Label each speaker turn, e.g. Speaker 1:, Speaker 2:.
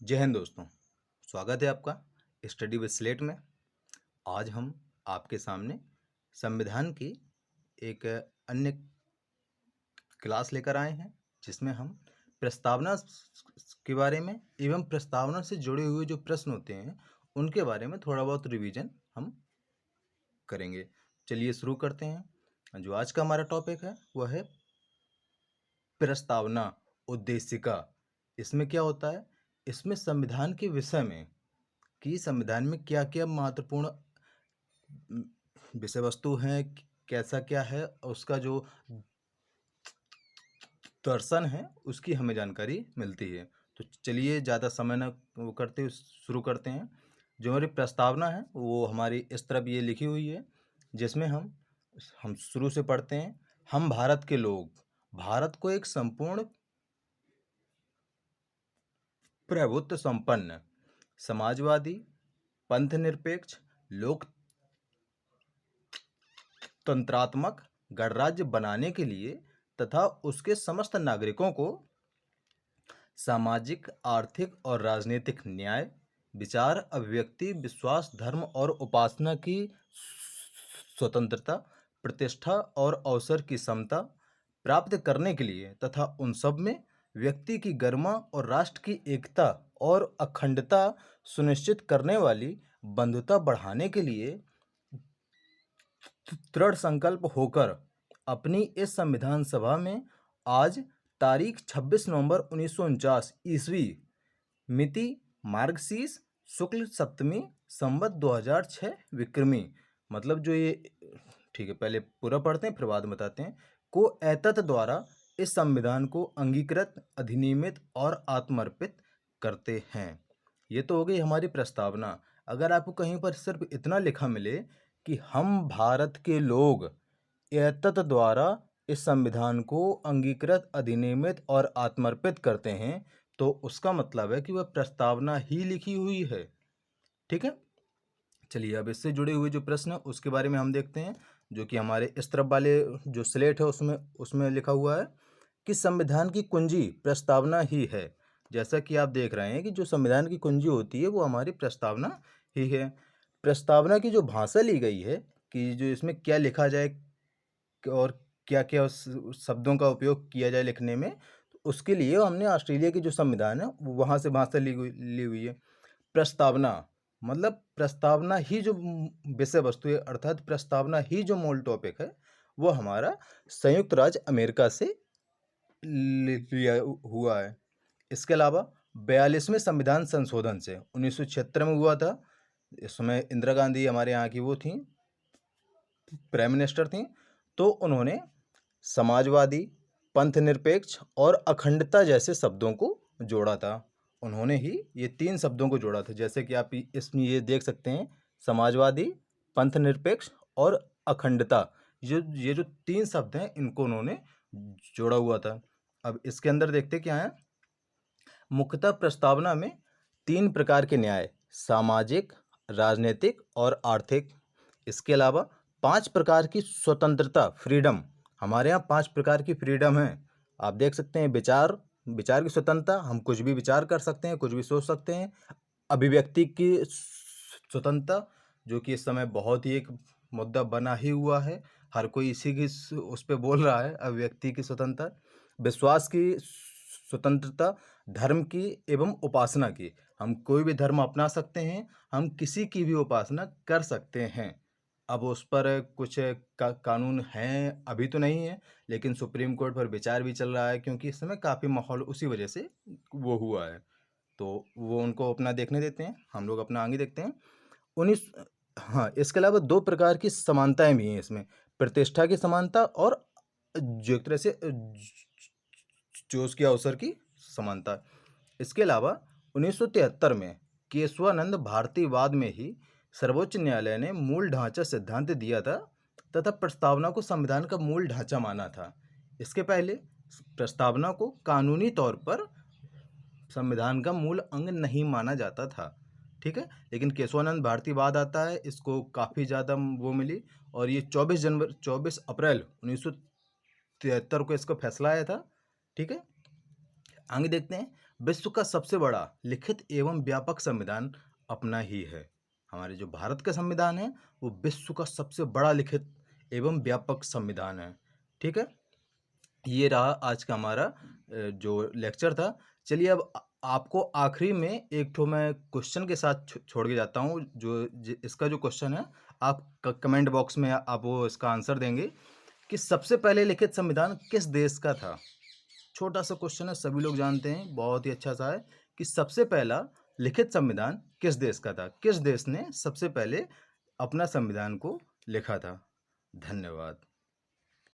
Speaker 1: जय हिंद दोस्तों। स्वागत है आपका स्टडी विद स्लेट में। आज हम आपके सामने संविधान की एक अन्य क्लास लेकर आए हैं, जिसमें हम प्रस्तावना के बारे में एवं प्रस्तावना से जुड़े हुए जो प्रश्न होते हैं उनके बारे में थोड़ा बहुत रिवीजन हम करेंगे। चलिए शुरू करते हैं। जो आज का हमारा टॉपिक है वह है प्रस्तावना उद्देशिका। इसमें क्या होता है? इसमें संविधान के विषय में कि संविधान में क्या क्या महत्वपूर्ण विषय वस्तु हैं, कैसा क्या है, उसका जो दर्शन है उसकी हमें जानकारी मिलती है। तो चलिए ज़्यादा समय न वो करते हुए शुरू करते हैं। जो हमारी प्रस्तावना है वो हमारी इस तरफ ये लिखी हुई है, जिसमें हम शुरू से पढ़ते हैं। हम भारत के लोग भारत को एक संपूर्ण प्रभुत्व संपन्न समाजवादी पंथनिरपेक्ष लोकतंत्रात्मक गणराज्य बनाने के लिए तथा उसके समस्त नागरिकों को सामाजिक आर्थिक और राजनीतिक न्याय विचार अभिव्यक्ति विश्वास धर्म और उपासना की स्वतंत्रता प्रतिष्ठा और अवसर की समता प्राप्त करने के लिए तथा उन सब में व्यक्ति की गरिमा और राष्ट्र की एकता और अखंडता सुनिश्चित करने वाली बंधुता बढ़ाने के लिए दृढ़ संकल्प होकर अपनी इस संविधान सभा में आज तारीख 26 नवंबर 1949 ईस्वी मिति मार्गशीर्ष शुक्ल सप्तमी संवत 2006 विक्रमी, मतलब जो ये ठीक है, पहले पूरा पढ़ते हैं फिर बाद में बताते हैं, को एतत् द्वारा इस संविधान को अंगीकृत अधिनियमित और आत्मर्पित करते हैं। ये तो हो गई हमारी प्रस्तावना। अगर आपको कहीं पर सिर्फ इतना लिखा मिले कि हम भारत के लोग एतत् द्वारा इस संविधान को अंगीकृत अधिनियमित और आत्मर्पित करते हैं, तो उसका मतलब है कि वह प्रस्तावना ही लिखी हुई है। ठीक है, चलिए अब इससे जुड़े हुए जो प्रश्न है उसके बारे में हम देखते हैं, जो कि हमारे इस तरफ वाले जो स्लेट है उसमें लिखा हुआ है कि संविधान की कुंजी प्रस्तावना ही है। जैसा कि आप देख रहे हैं कि जो संविधान की कुंजी होती है वो हमारी प्रस्तावना ही है। प्रस्तावना की जो भाषा ली गई है कि जो इसमें क्या लिखा जाए और क्या क्या उस शब्दों का उपयोग किया जाए लिखने में, तो उसके लिए हमने ऑस्ट्रेलिया की जो संविधान है वहाँ से भाषा ली हुई है। प्रस्तावना मतलब प्रस्तावना ही जो विषय वस्तु है, अर्थात प्रस्तावना ही जो मूल टॉपिक है वो हमारा संयुक्त राज्य अमेरिका से लिया हुआ है। इसके अलावा 42वें संविधान संशोधन से 1976 में हुआ था। इस समय इंदिरा गांधी हमारे यहाँ की वो थी, प्राइम मिनिस्टर थी। तो उन्होंने समाजवादी पंथनिरपेक्ष और अखंडता जैसे शब्दों को जोड़ा था। उन्होंने ही ये 3 शब्दों को जोड़ा था, जैसे कि आप इसमें ये देख सकते हैं, समाजवादी पंथनिरपेक्ष और अखंडता। ये जो 3 शब्द हैं इनको उन्होंने जोड़ा हुआ था। अब इसके अंदर देखते क्या है। मुख्यतः प्रस्तावना में 3 प्रकार के न्याय, सामाजिक राजनीतिक और आर्थिक। इसके अलावा 5 प्रकार की स्वतंत्रता फ्रीडम, हमारे यहाँ 5 प्रकार की फ्रीडम है। आप देख सकते हैं, विचार की स्वतंत्रता, हम कुछ भी विचार कर सकते हैं, कुछ भी सोच सकते हैं। अभिव्यक्ति की स्वतंत्रता, जो कि इस समय बहुत ही एक मुद्दा बना ही हुआ है, हर कोई इसी की उस पर बोल रहा है, अभिव्यक्ति की स्वतंत्रता। विश्वास की स्वतंत्रता, धर्म की एवं उपासना की, हम कोई भी धर्म अपना सकते हैं, हम किसी की भी उपासना कर सकते हैं। अब उस पर कुछ कानून हैं, अभी तो नहीं है, लेकिन सुप्रीम कोर्ट पर विचार भी चल रहा है, क्योंकि इस समय काफ़ी माहौल उसी वजह से वो हुआ है। तो वो उनको अपना देखने देते हैं, हम लोग अपना आगे देखते हैं। 19 हाँ, इसके अलावा 2 प्रकार की समानताएं भी हैं इसमें, प्रतिष्ठा की समानता और जो एक तरह से जो उसके अवसर की समानता। इसके अलावा 1973 में केशवानंद भारतीयवाद में ही सर्वोच्च न्यायालय ने मूल ढांचा सिद्धांत दिया था तथा प्रस्तावना को संविधान का मूल ढांचा माना था। इसके पहले प्रस्तावना को कानूनी तौर पर संविधान का मूल अंग नहीं माना जाता था। ठीक है, लेकिन केशवानंद भारतीयवाद आता है, इसको काफ़ी ज़्यादा वो मिली, और ये 24 अप्रैल 1973 को इसका फैसला आया था। ठीक है, आगे देखते हैं। विश्व का सबसे बड़ा लिखित एवं व्यापक संविधान अपना ही है। हमारे जो भारत का संविधान है वो विश्व का सबसे बड़ा लिखित एवं व्यापक संविधान है। ठीक है? ये रहा आज का हमारा जो लेक्चर था। चलिए अब आपको आखिरी में एक ठो मैं क्वेश्चन के साथ छोड़ के जाता हूँ। इसका जो क्वेश्चन है आप कमेंट बॉक्स में आप वो इसका आंसर देंगे कि सबसे पहले लिखित संविधान किस देश का था। छोटा सा क्वेश्चन है, सभी लोग जानते हैं, बहुत ही अच्छा सा है कि सबसे पहला लिखित संविधान किस देश का था, किस देश ने सबसे पहले अपना संविधान को लिखा था। धन्यवाद।